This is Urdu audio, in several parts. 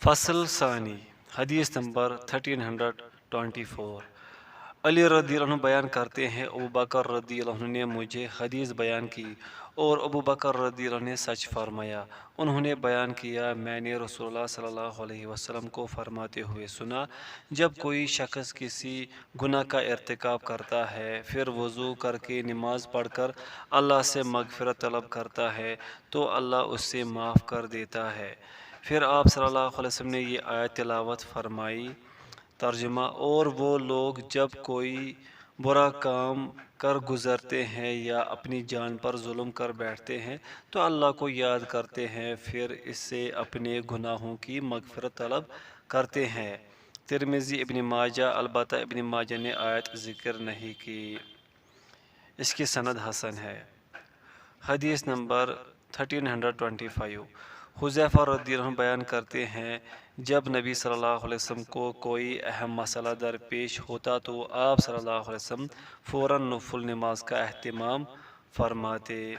فصل ثانی حدیث نمبر 1324۔ علی رضی اللہ عنہ بیان کرتے ہیں ابو بکر رضی اللہ عنہ نے مجھے حدیث بیان کی اور ابو بکر رضی اللہ عنہ نے سچ فرمایا۔ انہوں نے بیان کیا میں نے رسول اللہ صلی اللہ علیہ وسلم کو فرماتے ہوئے سنا، جب کوئی شخص کسی گناہ کا ارتکاب کرتا ہے پھر وضو کر کے نماز پڑھ کر اللہ سے مغفرت طلب کرتا ہے تو اللہ اس سے معاف کر دیتا ہے۔ پھر آپ صلی اللہ علیہ وسلم نے یہ آیت تلاوت فرمائی۔ ترجمہ: اور وہ لوگ جب کوئی برا کام کر گزرتے ہیں یا اپنی جان پر ظلم کر بیٹھتے ہیں تو اللہ کو یاد کرتے ہیں، پھر اس سے اپنے گناہوں کی مغفرت طلب کرتے ہیں۔ ترمذی، ابن ماجہ۔ البتہ ابن ماجہ نے آیت ذکر نہیں کی۔ اس کی سند حسن ہے۔ حدیث نمبر 1325۔ حذیفہ رضی اللہ عنہ بیان کرتے ہیں جب نبی صلی اللہ علیہ وسلم کو کوئی اہم مسئلہ درپیش ہوتا تو آپ صلی اللہ علیہ وسلم فوراً نفل نماز کا اہتمام فرماتے۔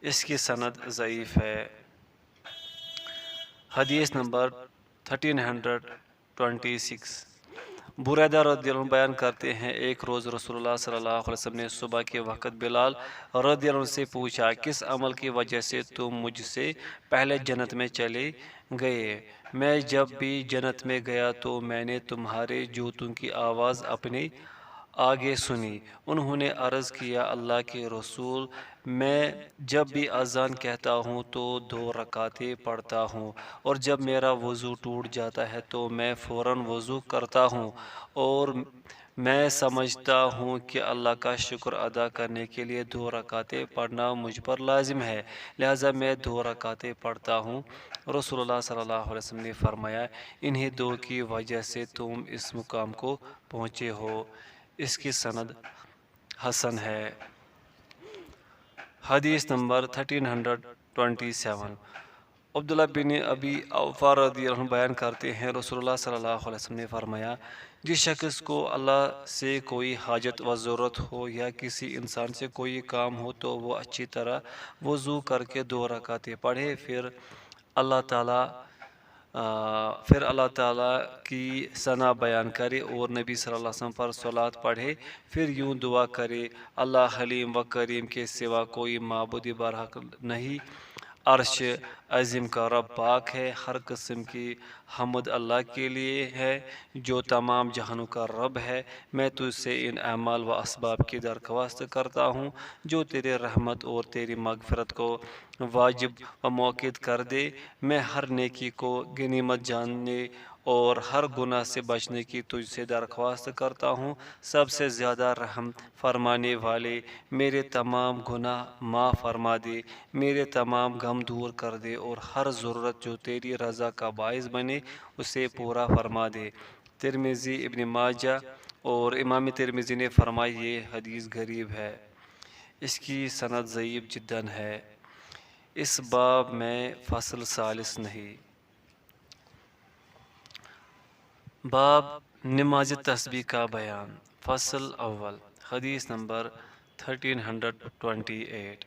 اس کی سند ضعیف ہے۔ حدیث نمبر 1326۔ بریدہ رضی اللہ عنہ بیان کرتے ہیں ایک روز رسول اللہ صلی اللہ علیہ وسلم نے صبح کے وقت بلال رضی اللہ عنہ سے پوچھا، کس عمل کی وجہ سے تم مجھ سے پہلے جنت میں چلے گئے؟ میں جب بھی جنت میں گیا تو میں نے تمہارے جوتوں کی آواز اپنے آگے سنی۔ انہوں نے عرض کیا، اللہ کے رسول، میں جب بھی اذان کہتا ہوں تو 2 رکعتیں پڑھتا ہوں، اور جب میرا وضو ٹوٹ جاتا ہے تو میں فوراً وضو کرتا ہوں، اور میں سمجھتا ہوں کہ اللہ کا شکر ادا کرنے کے لیے 2 رکعتیں پڑھنا مجھ پر لازم ہے، لہٰذا میں 2 رکعتیں پڑھتا ہوں۔ رسول اللہ صلی اللہ علیہ وسلم نے فرمایا، انہی 2 کی وجہ سے تم اس مقام کو پہنچے ہو۔ اس کی سند حسن ہے۔ حدیث نمبر 1327۔ عبداللہ بن ابی اوفا رضی اللہ عنہ بیان کرتے ہیں رسول اللہ صلی اللہ علیہ وسلم نے فرمایا، جس شخص کو اللہ سے کوئی حاجت و ضرورت ہو یا کسی انسان سے کوئی کام ہو تو وہ اچھی طرح وضو کر کے 2 رکعتیں پڑھے، پھر اللہ تعالیٰ کی ثنا بیان کرے اور نبی صلی اللہ علیہ وسلم پر صلوات پڑھے، پھر یوں دعا کرے، اللہ حلیم و کریم کے سوا کوئی معبود برحق نہیں، عرش عظیم کا رب پاک ہے، ہر قسم کی حمد اللہ کے لیے ہے جو تمام جہانوں کا رب ہے۔ میں تجھ سے ان اعمال و اسباب کی درخواست کرتا ہوں جو تیرے رحمت اور تیری مغفرت کو واجب و موقع کر دے۔ میں ہر نیکی کو غنیمت جاننے اور ہر گناہ سے بچنے کی تجھ سے درخواست کرتا ہوں۔ سب سے زیادہ رحم فرمانے والے، میرے تمام گناہ معاف فرما دے، میرے تمام غم دور کر دے، اور ہر ضرورت جو تیری رضا کا باعث بنے اسے پورا فرما دے۔ ترمذی، ابن ماجہ اور امام ترمذی نے فرمایا یہ حدیث غریب ہے۔ اس کی سند ضعیف جداً ہے۔ اس باب میں فصل ثالث نہیں۔ باب نماز تسبیح کا بیان۔ فصل اول۔ حدیث نمبر 1328۔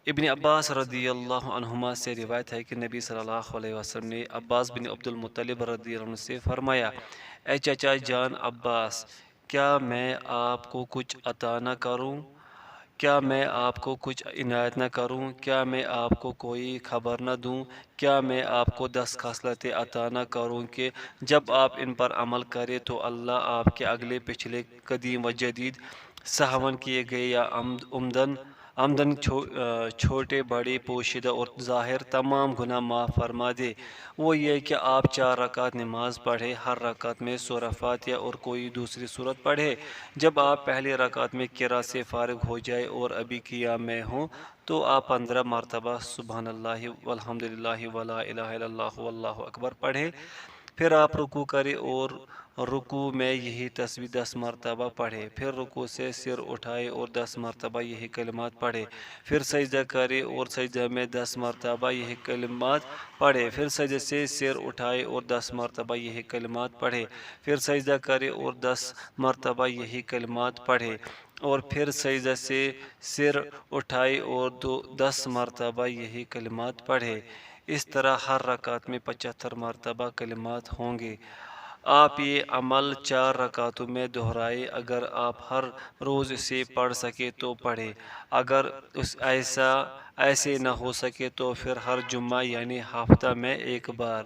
ابن عباس رضی اللہ عنہما سے روایت ہے کہ نبی صلی اللہ علیہ وسلم نے عباس بن عبد المطلب رضی اللہ عنہ سے فرمایا، اے چچا جان عباس، کیا میں آپ کو کچھ عطا نہ کروں؟ کیا میں آپ کو کچھ عنایت نہ کروں؟ کیا میں آپ کو کوئی خبر نہ دوں؟ کیا میں آپ کو 10 خصلتیں عطا نہ کروں کہ جب آپ ان پر عمل کریں تو اللہ آپ کے اگلے پچھلے، قدیم و جدید، سہون کیے گئے یا عمدن چھوٹے بڑے، پوشیدہ اور ظاہر تمام گناہ معاف فرما دے؟ وہ یہ کہ آپ 4 رکعت نماز پڑھیں، ہر رکعت میں سورہ فاتحہ اور کوئی دوسری سورت پڑھیں۔ جب آپ پہلی رکعت میں قرأت سے فارغ ہو جائے اور ابھی قیام میں ہوں تو آپ 15 مرتبہ سبحان اللہ والحمد للہ ولا الہ الا اللہ واللہ اکبر پڑھیں۔ پھر آپ رکوع کریں اور رکوع میں یہی تسبیح 10 مرتبہ پڑھیں، پھر رکوع سے سر اٹھائیں اور 10 مرتبہ یہی کلمات پڑھیں، پھر سجدہ کریں اور سجدہ میں 10 مرتبہ یہی کلمات پڑھیں، پھر سجدہ سے سر اٹھائیں اور 10 مرتبہ یہی کلمات پڑھیں، پھر سجدہ کریں اور 10 مرتبہ یہی کلمات پڑھیں، اور پھر سجدہ سے سر اٹھائیں اور 10 مرتبہ یہی کلمات پڑھیں۔ اس طرح ہر رکعت میں 75 مرتبہ کلمات ہوں گے۔ آپ یہ عمل 4 رکعتوں میں دہرائے۔ اگر آپ ہر روز اسے پڑھ سکے تو پڑھے، اگر ایسے نہ ہو سکے تو پھر ہر جمعہ یعنی ہفتہ میں ایک بار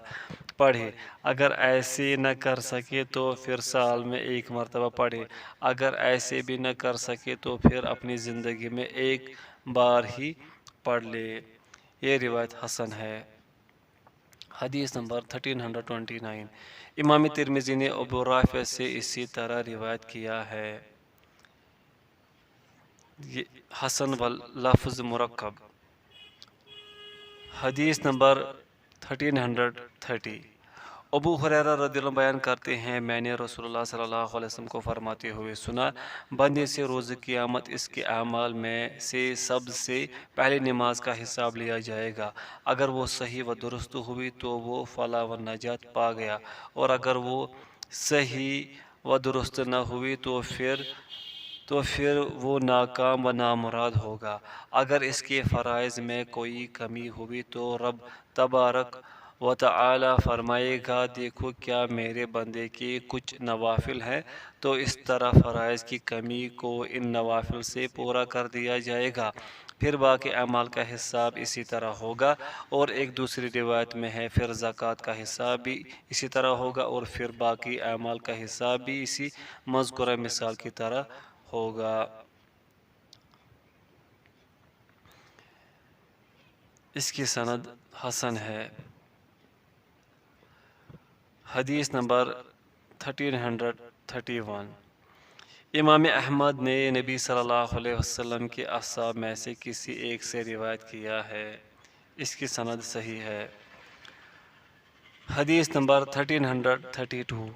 پڑھے، اگر ایسے نہ کر سکے تو پھر سال میں ایک مرتبہ پڑھے، اگر ایسے بھی نہ کر سکے تو پھر اپنی زندگی میں ایک بار ہی پڑھ لے۔ یہ روایت حسن ہے۔ حدیث نمبر 1329، امام ترمذی نے ابو رافع سے اسی طرح روایت کیا ہے۔ حسن واللفظ مرکب۔ حدیث نمبر 1330، ابو ہریرہ رضی اللہ عنہ بیان کرتے ہیں، میں نے رسول اللہ صلی اللہ علیہ وسلم کو فرماتے ہوئے سنا، بندے سے روز قیامت اس کے اعمال میں سے سب سے پہلے نماز کا حساب لیا جائے گا۔ اگر وہ صحیح و درست ہوئی تو وہ فلاح و نجات پا گیا، اور اگر وہ صحیح و درست نہ ہوئی تو پھر وہ ناکام و نامراد ہوگا۔ اگر اس کے فرائض میں کوئی کمی ہوئی تو رب تبارک و تعالی فرمائے گا، دیکھو کیا میرے بندے کے کچھ نوافل ہیں، تو اس طرح فرائض کی کمی کو ان نوافل سے پورا کر دیا جائے گا۔ پھر باقی اعمال کا حساب اسی طرح ہوگا، اور ایک دوسری روایت میں ہے پھر زکوٰۃ کا حساب بھی اسی طرح ہوگا، اور پھر باقی اعمال کا حساب بھی اسی مذکورہ مثال کی طرح ہوگا۔ اس کی سند حسن ہے۔ حدیث نمبر 1331، امام احمد نے نبی صلی اللہ علیہ وسلم کے اصحاب میں سے کسی ایک سے روایت کیا ہے، اس کی سند صحیح ہے۔ حدیث نمبر 1332،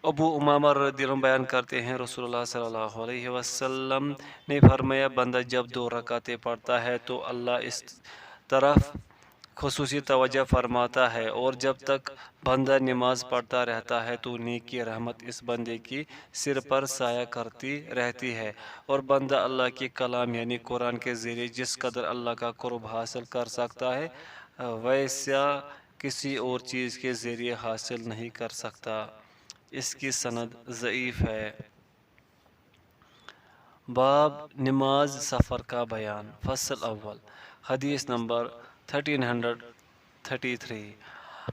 ابو امامہ رضی اللہ عنہ بیان کرتے ہیں، رسول اللہ صلی اللہ علیہ وسلم نے فرمایا، بندہ جب 2 رکعتیں پڑھتا ہے تو اللہ اس طرف خصوصی توجہ فرماتا ہے، اور جب تک بندہ نماز پڑھتا رہتا ہے تو نیکی رحمت اس بندے کی سر پر سایہ کرتی رہتی ہے، اور بندہ اللہ کے کلام یعنی قرآن کے ذریعے جس قدر اللہ کا قرب حاصل کر سکتا ہے ویسا کسی اور چیز کے ذریعے حاصل نہیں کر سکتا۔ اس کی سند ضعیف ہے۔ باب نماز سفر کا بیان۔ فصل اول۔ حدیث نمبر 1333،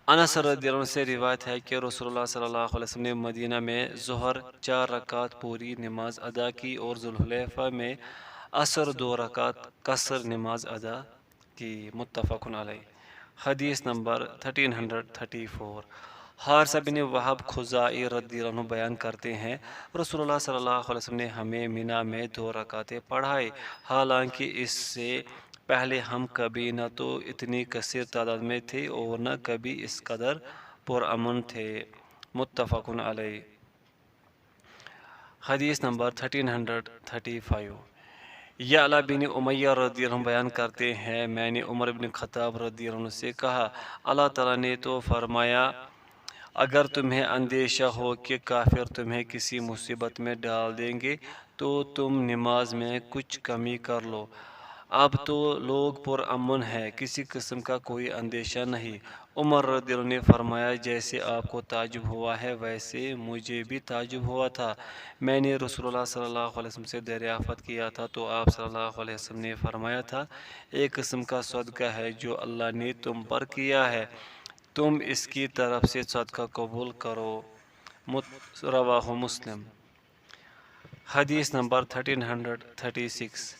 انس رضی اللہ عنہ سے روایت ہے کہ رسول اللہ صلی اللہ علیہ وسلم نے مدینہ میں ظہر 4 رکعت پوری نماز ادا کی، اور ذوالحلیفہ میں عصر 2 رکعت قصر نماز ادا کی، متفق علیہ۔ حدیث نمبر 1334، حارثہ بن وہب خزاعی رضی اللہ عنہ بیان کرتے ہیں، رسول اللہ صلی اللہ علیہ وسلم نے ہمیں منی میں 2 رکعتیں پڑھائیں، حالانکہ اس سے پہلے ہم کبھی نہ تو اتنی کثیر تعداد میں تھے اور نہ کبھی اس قدر پرامن تھے، متفق علیہ۔ حدیث نمبر 1335، یعلا بن امیہ رضی اللہ عنہ بیان کرتے ہیں، میں نے عمر بن خطاب رضی اللہ عنہ سے کہا، اللہ تعالیٰ نے تو فرمایا، اگر تمہیں اندیشہ ہو کہ کافر تمہیں کسی مصیبت میں ڈال دیں گے تو تم نماز میں کچھ کمی کر لو۔ اب تو لوگ پرامن ہیں، کسی قسم کا کوئی اندیشہ نہیں۔ عمر رضی اللہ عنہ نے فرمایا، جیسے آپ کو تعجب ہوا ہے ویسے مجھے بھی تعجب ہوا تھا۔ میں نے رسول اللہ صلی اللہ علیہ وسلم سے دریافت کیا تھا تو آپ صلی اللہ علیہ وسلم نے فرمایا تھا، ایک قسم کا صدقہ ہے جو اللہ نے تم پر کیا ہے، تم اس کی طرف سے صدقہ قبول کرو، رواہ مسلم۔ حدیث نمبر 1336،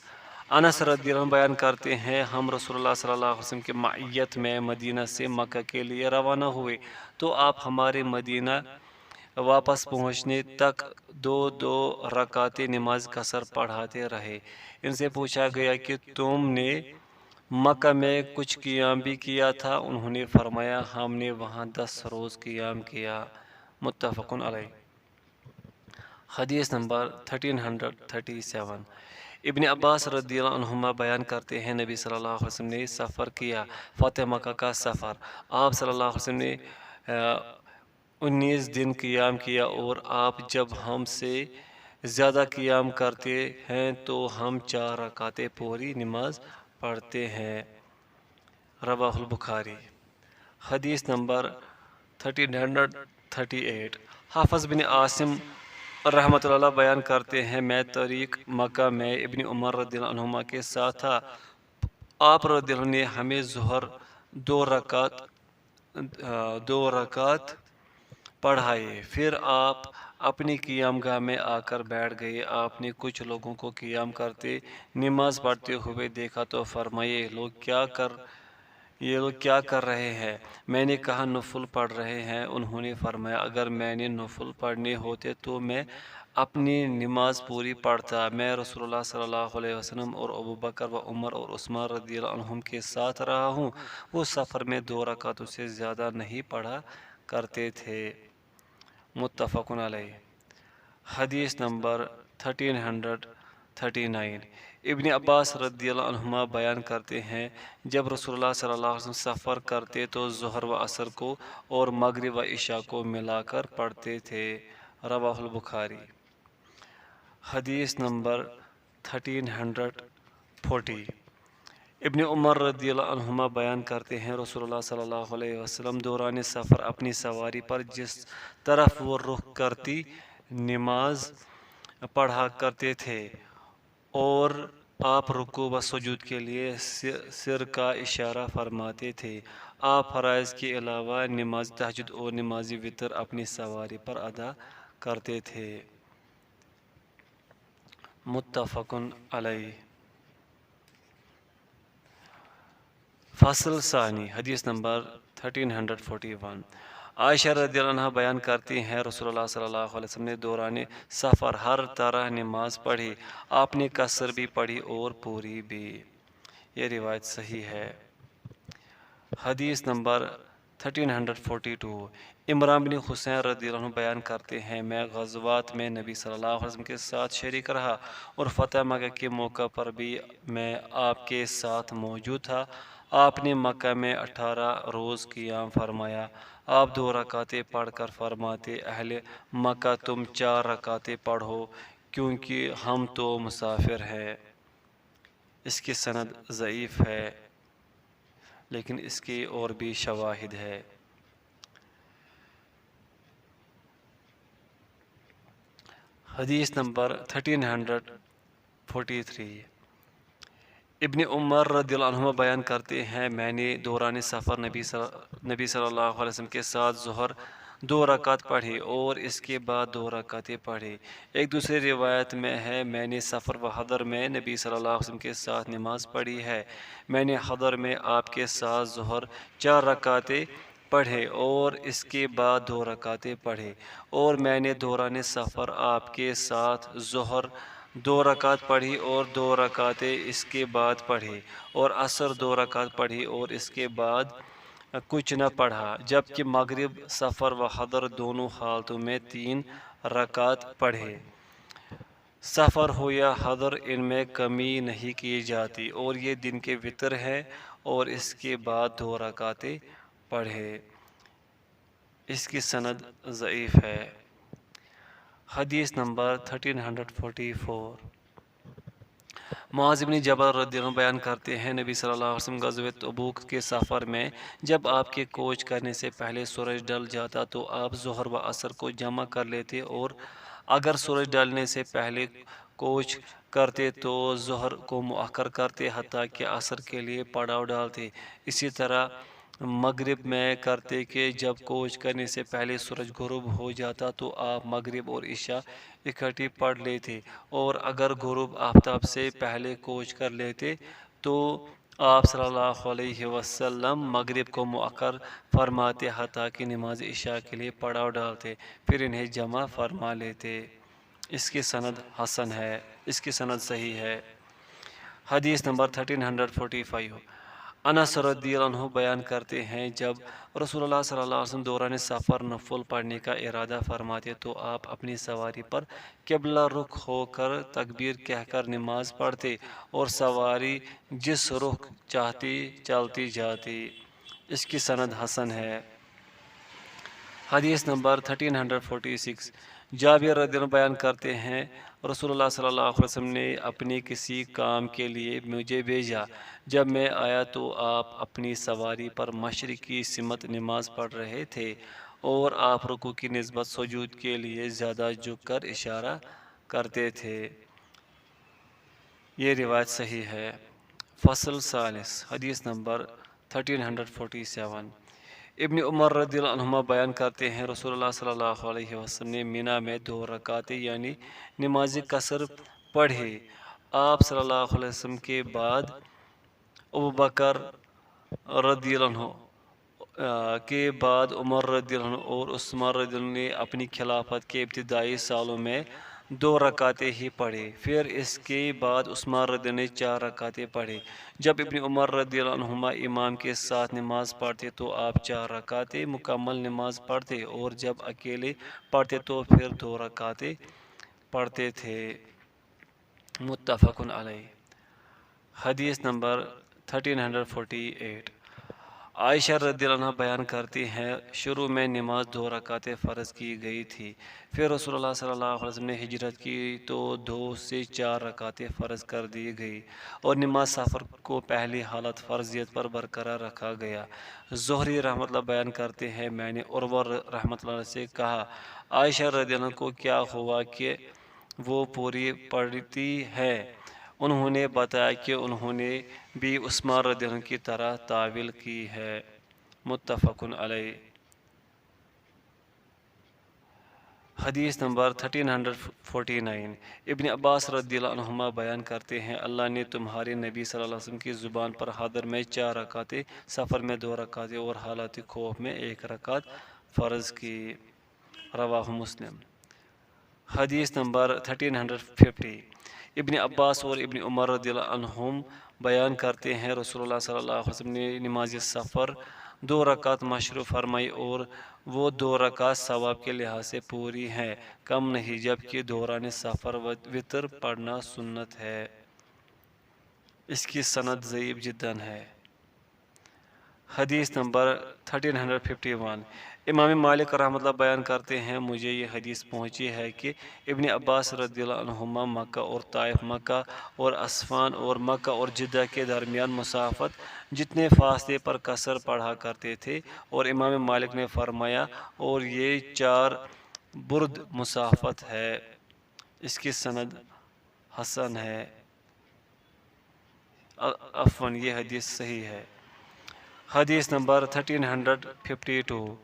انس رضی اللہ عنہ بیان کرتے ہیں، ہم رسول اللہ صلی اللہ علیہ وسلم کی معیت میں مدینہ سے مکہ کے لیے روانہ ہوئے تو آپ ہمارے مدینہ واپس پہنچنے تک 2 رکعتیں نماز قصر پڑھاتے رہے۔ ان سے پوچھا گیا کہ تم نے مکہ میں کچھ قیام بھی کیا تھا؟ انہوں نے فرمایا، ہم نے وہاں 10 روز قیام کیا، متفق علیہ۔ حدیث نمبر 1337، ابن عباس رضی اللہ عنہما بیان کرتے ہیں، نبی صلی اللہ علیہ وسلم نے سفر کیا، فتح مکہ کا سفر۔ آپ صلی اللہ علیہ وسلم نے 19 دن قیام کیا، اور آپ جب ہم سے زیادہ قیام کرتے ہیں تو ہم 4 رکعتیں پوری نماز پڑھتے ہیں، رواہ البخاری۔ حدیث نمبر 1338۔ حافظ بن عاصم رحمۃ اللہ بیان کرتے ہیں، میں طریق مکہ میں ابن عمر رضی اللہ عنہما کے ساتھ تھا۔ آپ رضی اللہ عنہ نے ہمیں ظہر دو رکعت پڑھائے، پھر آپ اپنی قیام گاہ میں آ کر بیٹھ گئے۔ آپ نے کچھ لوگوں کو قیام کرتے نماز پڑھتے ہوئے دیکھا تو فرمایا، یہ لوگ کیا کر رہے ہیں؟ میں نے کہا نفل پڑھ رہے ہیں۔ انہوں نے فرمایا، اگر میں نے نفل پڑھنے ہوتے تو میں اپنی نماز پوری پڑھتا۔ میں رسول اللہ صلی اللہ علیہ وسلم اور ابوبکر و عمر اور عثمان رضی اللہ عنہم کے ساتھ رہا ہوں، وہ سفر میں 2 رکعتوں سے زیادہ نہیں پڑھا کرتے تھے۔ متفق علیہ۔ حدیث نمبر 1339۔ ابن عباس رضی اللہ عنہما بیان کرتے ہیں، جب رسول اللہ صلی اللہ علیہ وسلم سفر کرتے تو ظہر و عصر کو اور مغرب و عشاء کو ملا کر پڑھتے تھے۔ رواہ البخاری۔ حدیث نمبر 1340۔ ابن عمر رضی اللہ عنہما بیان کرتے ہیں، رسول اللہ صلی اللہ علیہ وسلم دوران سفر اپنی سواری پر جس طرف وہ رخ کرتی نماز پڑھا کرتے تھے، اور آپ رکوع و سجود کے لیے سر کا اشارہ فرماتے تھے۔ آپ فرائض کے علاوہ نماز تہجد اور نماز وتر اپنی سواری پر ادا کرتے تھے۔ متفق علیہ۔ فصل ثانی۔ حدیث نمبر 1341۔ عائشہ رضی اللہ عنہ بیان کرتی ہیں، رسول اللہ صلی اللہ علیہ وسلم نے دوران سفر ہر طرح نماز پڑھی۔ آپ نے قصر بھی پڑھی اور پوری بھی۔ یہ روایت صحیح ہے۔ حدیث نمبر 1342۔ عمران بن حسین رضی اللہ عنہ بیان کرتے ہیں، میں غزوات میں نبی صلی اللہ علیہ وسلم کے ساتھ شریک رہا اور فتح مکہ کے موقع پر بھی میں آپ کے ساتھ موجود تھا۔ آپ نے مکہ میں 18 روز قیام فرمایا۔ آپ 2 رکعتیں پڑھ کر فرماتے، اہل مکہ تم 4 رکعتیں پڑھو کیونکہ ہم تو مسافر ہیں۔ اس کی سند ضعیف ہے، لیکن اس کی اور بھی شواہد ہے۔ حدیث نمبر 1343۔ ابن عمر رضی اللہ عنہ بیان کرتے ہیں، میں نے دوران سفر نبی صلی اللہ علیہ وسلم کے ساتھ ظہر 2 رکعت پڑھی اور اس کے بعد 2 رکعتیں پڑھی۔ ایک دوسری روایت میں ہے، میں نے سفر و حضر میں نبی صلی اللہ علیہ وسلم کے ساتھ نماز پڑھی ہے۔ میں نے حضر میں آپ کے ساتھ ظہر 4 رکعتیں پڑھے اور اس کے بعد 2 رکعتیں پڑھی، اور میں نے دوران سفر آپ کے ساتھ ظہر 2 رکعت پڑھی اور 2 رکعتیں اس کے بعد پڑھی، اور عصر 2 رکعت پڑھی اور اس کے بعد کچھ نہ پڑھا، جبکہ مغرب، سفر و حضر دونوں حالتوں میں 3 رکعت پڑھے۔ سفر ہو یا حضر، ان میں کمی نہیں کی جاتی، اور یہ دن کے وتر ہے، اور اس کے بعد 2 رکعتیں پڑھے۔ اس کی سند ضعیف ہے۔ حدیث نمبر 1344۔ معاذ بن جبل رضی اللہ عنہ بیان کرتے ہیں، نبی صلی اللہ علیہ وسلم غزوہ تبوک کے سفر میں جب آپ کے کوچ کرنے سے پہلے سورج ڈل جاتا تو آپ ظہر و عصر کو جمع کر لیتے، اور اگر سورج ڈلنے سے پہلے کوچ کرتے تو ظہر کو مؤخر کرتے حتیٰ کہ عصر کے لیے پڑاؤ ڈالتے۔ اسی طرح مغرب میں کرتے کہ جب کوچ کرنے سے پہلے سورج غروب ہو جاتا تو آپ مغرب اور عشاء اکٹھی پڑھ لیتے، اور اگر غروب آفتاب سے پہلے کوچ کر لیتے تو آپ صلی اللہ علیہ وسلم مغرب کو مؤخر فرماتے حتیٰ کہ نماز عشاء کے لیے پڑاؤ ڈالتے، پھر انہیں جمع فرما لیتے۔ اس کی سند حسن ہے، اس کی سند صحیح ہے۔ حدیث نمبر 1345۔ انس رضی اللہ عنہ بیان کرتے ہیں، جب رسول اللہ صلی اللہ علیہ وسلم دوران سفر نفل پڑھنے کا ارادہ فرماتے تو آپ اپنی سواری پر قبلہ رخ ہو کر تکبیر کہہ کر نماز پڑھتے، اور سواری جس رخ چاہتی چلتی جاتی۔ اس کی سند حسن ہے۔ حدیث نمبر 1346۔ جابر رضی اللہ عنہ بیان کرتے ہیں رسول اللہ صلی اللہ علیہ وسلم نے اپنی کسی کام کے لیے مجھے بھیجا، جب میں آیا تو آپ اپنی سواری پر مشرق کی سمت نماز پڑھ رہے تھے اور آپ رکوع کی نسبت سجود کے لیے زیادہ جھک کر اشارہ کرتے تھے۔ یہ روایت صحیح ہے۔ فصل ثالث، حدیث نمبر 1347۔ ابن عمر رضی اللہ عنہما بیان کرتے ہیں رسول اللہ صلی اللہ علیہ وسلم نے مینا میں 2 رکعتیں یعنی نماز قصر پڑھی۔ آپ صلی اللہ علیہ وسلم کے بعد ابوبکر رضی اللہ عنہ کے بعد عمر رضی اللہ عنہ اور عثمان رضی اللہ عنہ نے اپنی خلافت کے ابتدائی سالوں میں 2 رکعتیں ہی پڑھی، پھر اس کے بعد عثمان رضی اللہ عنہ نے 4 رکعتیں پڑھی۔ جب ابن عمر رضی اللہ عنہما امام کے ساتھ نماز پڑھتے تو آپ 4 رکعتیں مکمل نماز پڑھتے اور جب اکیلے پڑھتے تو پھر 2 رکعتیں پڑھتے تھے۔ متفق علیہ۔ حدیث نمبر 1348۔ عائشہ رضی اللہ عنہ بیان کرتی ہیں شروع میں نماز 2 رکعتیں فرض کی گئی تھی، پھر رسول اللہ صلی اللہ علیہ وسلم نے ہجرت کی تو 2 سے 4 رکعتیں فرض کر دی گئی اور نماز سفر کو پہلی حالت فرضیت پر برقرار رکھا گیا۔ زہری رحمۃ اللہ بیان کرتے ہیں میں نے عروہ رحمۃ اللہ سے کہا عائشہ رضی اللہ عنہ کو کیا ہوا کہ وہ پوری پڑھتی ہے؟ انہوں نے بتایا کہ انہوں نے بھی عثمان رضی اللہ عنہ کی طرح تعویل کی ہے۔ متفق علیہ۔ حدیث نمبر 1349۔ ابن عباس رضی اللہ عنہما بیان کرتے ہیں اللہ نے تمہارے نبی صلی اللہ علیہ وسلم کی زبان پر حضر میں 4 رکعتیں، سفر میں 2 رکعتیں اور حالت خوف میں 1 رکعت فرض کی۔ رواہ مسلم۔ حدیث نمبر 1350۔ ابن عباس اور ابن عمر رضی اللہ عنہم بیان کرتے ہیں رسول اللہ صلی اللہ علیہ وسلم نے نماز سفر 2 رکعت مشروع فرمائی اور وہ 2 رکعت ثواب کے لحاظ سے پوری ہیں، کم نہیں، جبکہ دوران سفر وتر پڑھنا سنت ہے۔ اس کی سند ضعیف جدا ہے۔ حدیث نمبر 1351۔ امام مالک رحمۃ اللہ بیان کرتے ہیں مجھے یہ حدیث پہنچی ہے کہ ابن عباس رضی اللہ عنہما مکہ اور طائف، مکہ اور اصفہان اور مکہ اور جدہ کے درمیان مسافت جتنے فاصلے پر قصر پڑھا کرتے تھے، اور امام مالک نے فرمایا اور یہ 4 برد مسافت ہے۔ اس کی سند حسن ہے، عفواً یہ حدیث صحیح ہے۔ حدیث نمبر 1352۔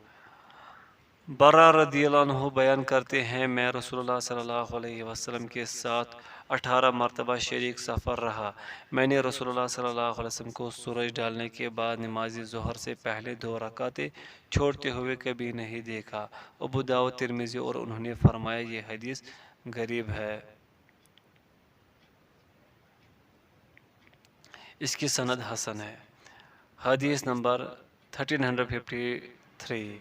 برا رضی اللہ عنہ بیان کرتے ہیں میں رسول اللہ صلی اللہ علیہ وسلم کے ساتھ 18 مرتبہ شریک سفر رہا، میں نے رسول اللہ صلی اللہ علیہ وسلم کو سورج ڈالنے کے بعد نماز ظہر سے پہلے 2 رکعتیں چھوڑتے ہوئے کبھی نہیں دیکھا۔ ابو داؤد، ترمذی اور انہوں نے فرمایا یہ حدیث غریب ہے۔ اس کی سند حسن ہے۔ حدیث نمبر 1353۔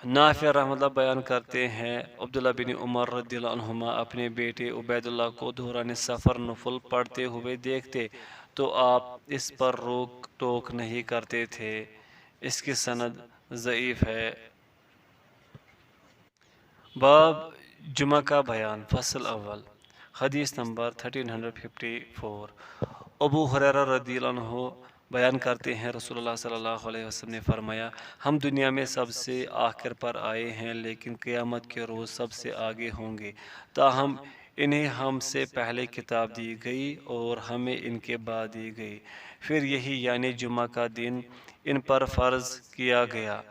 نافع رحمۃ اللہ بیان کرتے ہیں عبداللہ بن عمر رضی اللہ عنہما اپنے بیٹے عبید اللہ کو دوران سفر نفل پڑھتے ہوئے دیکھتے تو آپ اس پر روک ٹوک نہیں کرتے تھے۔ اس کی سند ضعیف ہے۔ باب جمعہ کا بیان، فصل اول۔ حدیث نمبر 1354۔ ابو ہریرہ رضی اللہ عنہ بیان کرتے ہیں رسول اللہ صلی اللہ علیہ وسلم نے فرمایا ہم دنیا میں سب سے آخر پر آئے ہیں لیکن قیامت کے روز سب سے آگے ہوں گے، تاہم انہیں ہم سے پہلے کتاب دی گئی اور ہمیں ان کے بعد دی گئی، پھر یہی یعنی جمعہ کا دن ان پر فرض کیا گیا،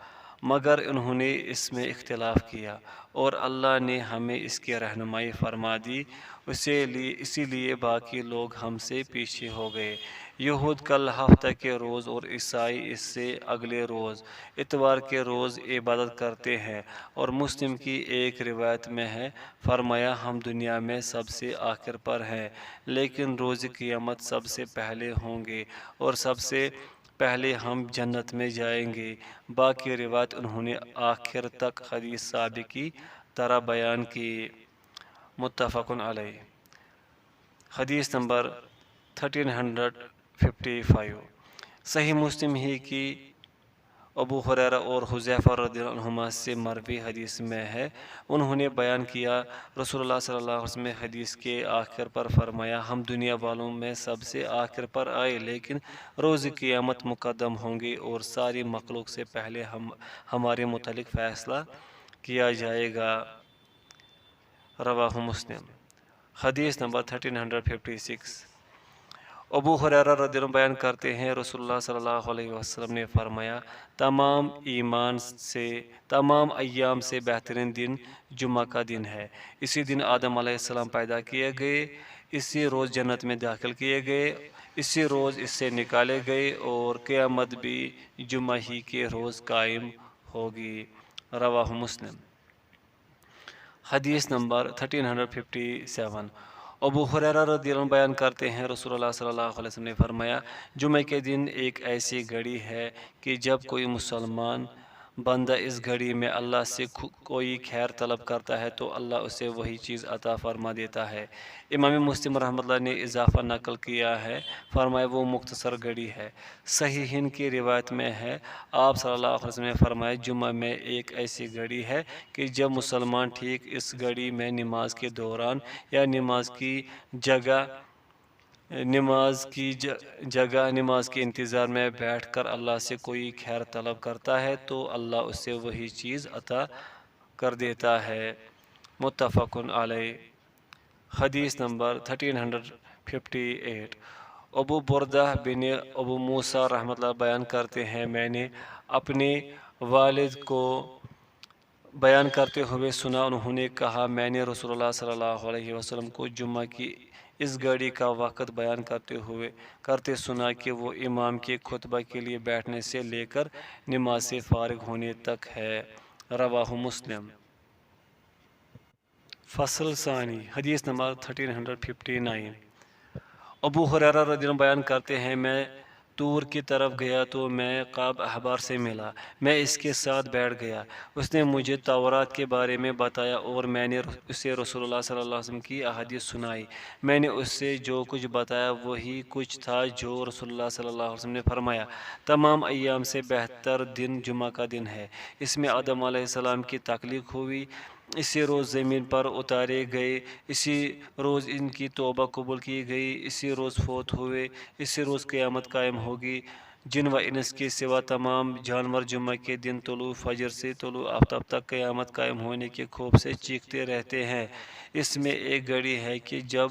مگر انہوں نے اس میں اختلاف کیا اور اللہ نے ہمیں اس کی رہنمائی فرما دی، اسی لیے باقی لوگ ہم سے پیچھے ہو گئے۔ یہود کل ہفتہ کے روز اور عیسائی اس سے اگلے روز اتوار کے روز عبادت کرتے ہیں، اور مسلم کی ایک روایت میں ہے فرمایا ہم دنیا میں سب سے آخر پر ہیں لیکن روز قیامت سب سے پہلے ہوں گے اور سب سے پہلے ہم جنت میں جائیں گے۔ باقی روایت انہوں نے آخر تک حدیث سابق کی طرح بیان کی۔ متفق علیہ۔ حدیث نمبر 1355۔ صحیح مسلم ہی کی ابو ہریرہ اور حذیفہ رضی اللہ عنہما سے مروی حدیث میں ہے، انہوں نے بیان کیا رسول اللہ صلی اللہ علیہ وسلم نے حدیث کے آخر پر فرمایا، ہم دنیا والوں میں سب سے آخر پر آئے، لیکن روز قیامت مقدم ہوں گے اور ساری مخلوق سے پہلے ہمارے متعلق فیصلہ کیا جائے گا۔ رواہ مسلم۔ حدیث نمبر 1356۔ ابو ہریرہ رضی اللہ عنہ بیان کرتے ہیں، رسول اللہ صلی اللہ علیہ وسلم نے فرمایا، تمام ایام سے بہترین دن جمعہ کا دن ہے۔ اسی دن آدم علیہ السلام پیدا کیے گئے، اسی روز جنت میں داخل کیے گئے، اسی روز اس سے نکالے گئے، اور قیامت بھی جمعہ ہی کے روز قائم ہوگی۔ رواہ مسلم۔ حدیث نمبر 1357۔ ابو ہریرہ رضی اللہ عنہ بیان کرتے ہیں، رسول اللہ صلی اللہ علیہ وسلم نے فرمایا، جمعہ کے دن ایک ایسی گھڑی ہے کہ جب کوئی مسلمان بندہ اس گھڑی میں اللہ سے کوئی خیر طلب کرتا ہے تو اللہ اسے وہی چیز عطا فرما دیتا ہے۔ امام مسلم رحمۃ اللہ نے اضافہ نقل کیا ہے، فرمایا وہ مختصر گھڑی ہے۔ صحیحین کی روایت میں ہے، آپ صلی اللہ علیہ وسلم نے فرمایا، جمعہ میں ایک ایسی گھڑی ہے کہ جب مسلمان ٹھیک اس گھڑی میں نماز کے دوران یا نماز کے انتظار میں بیٹھ کر اللہ سے کوئی خیر طلب کرتا ہے تو اللہ اسے وہی چیز عطا کر دیتا ہے۔ متفق علیہ۔ حدیث نمبر 1358۔ ابو بردہ بن ابو موسیٰ رحمۃ اللہ بیان کرتے ہیں، میں نے اپنے والد کو بیان کرتے ہوئے سنا، انہوں نے کہا، میں نے رسول اللہ صلی اللہ علیہ وسلم کو جمعہ کی اس گھڑی کا وقت بیان کرتے سنا کہ وہ امام کے خطبہ کے لیے بیٹھنے سے لے کر نماز سے فارغ ہونے تک ہے۔ رواہ مسلم۔ فصل ثانی۔ حدیث نمبر 1359۔ ابو ہریرہ رضی اللہ عنہ بیان کرتے ہیں، میں طور کی طرف گیا تو میں کعب احبار سے ملا، میں اس کے ساتھ بیٹھ گیا، اس نے مجھے تورات کے بارے میں بتایا اور میں نے اسے رسول اللہ صلی اللہ علیہ وسلم کی احادیث سنائی۔ میں نے اس سے جو کچھ بتایا وہی کچھ تھا جو رسول اللہ صلی اللہ علیہ وسلم نے فرمایا۔ تمام ایام سے بہتر دن جمعہ کا دن ہے، اس میں آدم علیہ السلام کی تخلیق ہوئی، اسی روز زمین پر اتارے گئے، اسی روز ان کی توبہ قبول کی گئی، اسی روز فوت ہوئے، اسی روز قیامت قائم ہوگی۔ جن و انس کے سوا تمام جانور جمعہ کے دن طلوع فجر سے طلوع آفتاب تک قیامت قائم ہونے کے خوف سے چیختے رہتے ہیں۔ اس میں ایک گھڑی ہے کہ جب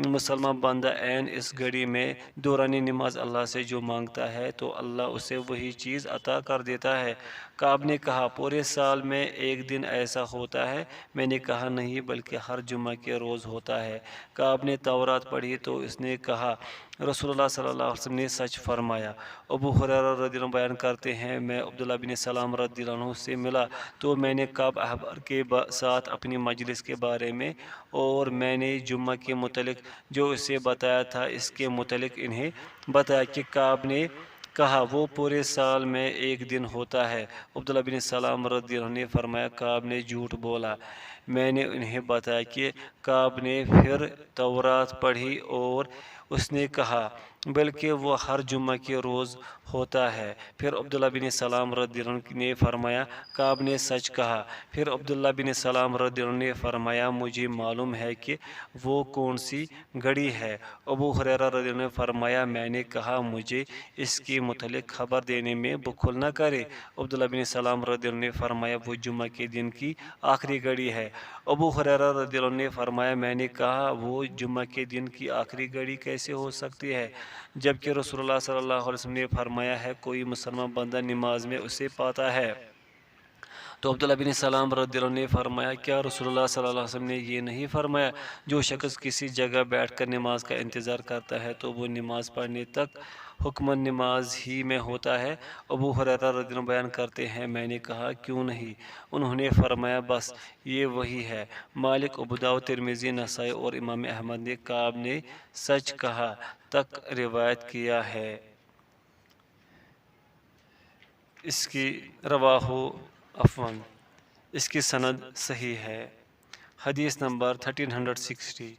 مسلمان بندہ عین اس گھڑی میں دوران نماز اللہ سے جو مانگتا ہے تو اللہ اسے وہی چیز عطا کر دیتا ہے۔ کعب نے کہا، پورے سال میں ایک دن ایسا ہوتا ہے؟ میں نے کہا، نہیں، بلکہ ہر جمعہ کے روز ہوتا ہے۔ کعب نے تورات پڑھی تو اس نے کہا، رسول اللہ صلی اللہ علیہ وسلم نے سچ فرمایا۔ ابو ہریرہ رضی اللہ عنہ بیان کرتے ہیں، میں عبداللہ بن سلام رضی اللہ عنہ سے ملا تو میں نے کعب احبار کے ساتھ اپنی مجلس کے بارے میں اور میں نے جمعہ کے متعلق جو اسے بتایا تھا اس کے متعلق انہیں بتایا کہ کعب نے کہا، وہ پورے سال میں ایک دن ہوتا ہے۔ عبداللہ بن سلام رضی اللہ عنہ نے فرمایا، کعب نے جھوٹ بولا۔ میں نے انہیں بتایا کہ کعب نے پھر تورات پڑھی اور اس نے کہا، بلکہ وہ ہر جمعہ کے روز ہوتا ہے۔ پھر عبداللہ بن سلام رضی اللہ عنہ نے فرمایا، کعب نے سچ کہا۔ پھر عبداللہ بن سلام رضی اللہ عنہ نے فرمایا، مجھے معلوم ہے کہ وہ کون سی گھڑی ہے۔ ابو ہریرہ رضی اللہ عنہ نے فرمایا، میں نے کہا، مجھے اس کے متعلق خبر دینے میں بخل نہ کرے۔ عبداللہ بن سلام رضی اللہ عنہ نے فرمایا، وہ جمعہ کے دن کی آخری گھڑی ہے۔ ابو ہریرہ رضی اللہ عنہ نے فرمایا، میں نے کہا، وہ جمعہ کے دن کی آخری گھڑی کیسے ہو سکتی ہے، جبکہ رسول اللہ صلی اللہ علیہ وسلم نے فرمایا ہے، کوئی مسلمان بندہ نماز میں اسے پاتا ہے۔ تو عبداللہ بن سلام رضی اللہ عنہ نے فرمایا، کیا رسول اللہ صلی اللہ علیہ وسلم نے یہ نہیں فرمایا، جو شخص کسی جگہ بیٹھ کر نماز کا انتظار کرتا ہے تو وہ نماز پڑھنے تک حکماً نماز ہی میں ہوتا ہے؟ ابو ہریرہ رضی اللہ عنہ بیان کرتے ہیں، میں نے کہا، کیوں نہیں؟ انہوں نے فرمایا، بس یہ وہی ہے۔ مالک، ابو داؤد، ترمذی، نسائی اور امام احمد نے کعب نے سچ کہا تک روایت کیا ہے۔ اس کی سند صحیح ہے۔ حدیث نمبر 1360۔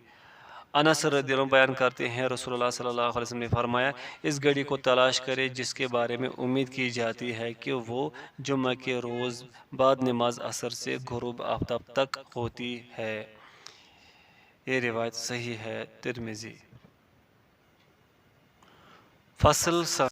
انس رضی اللہ عنہ بیان کرتے ہیں رسول اللہ صلی اللہ علیہ وسلم نے فرمایا اس گھڑی کو تلاش کرے جس کے بارے میں امید کی جاتی ہے کہ وہ جمعہ کے روز بعد نماز عصر سے غروب آفتاب تک ہوتی ہے۔ یہ روایت صحیح ہے ترمذی۔ فصل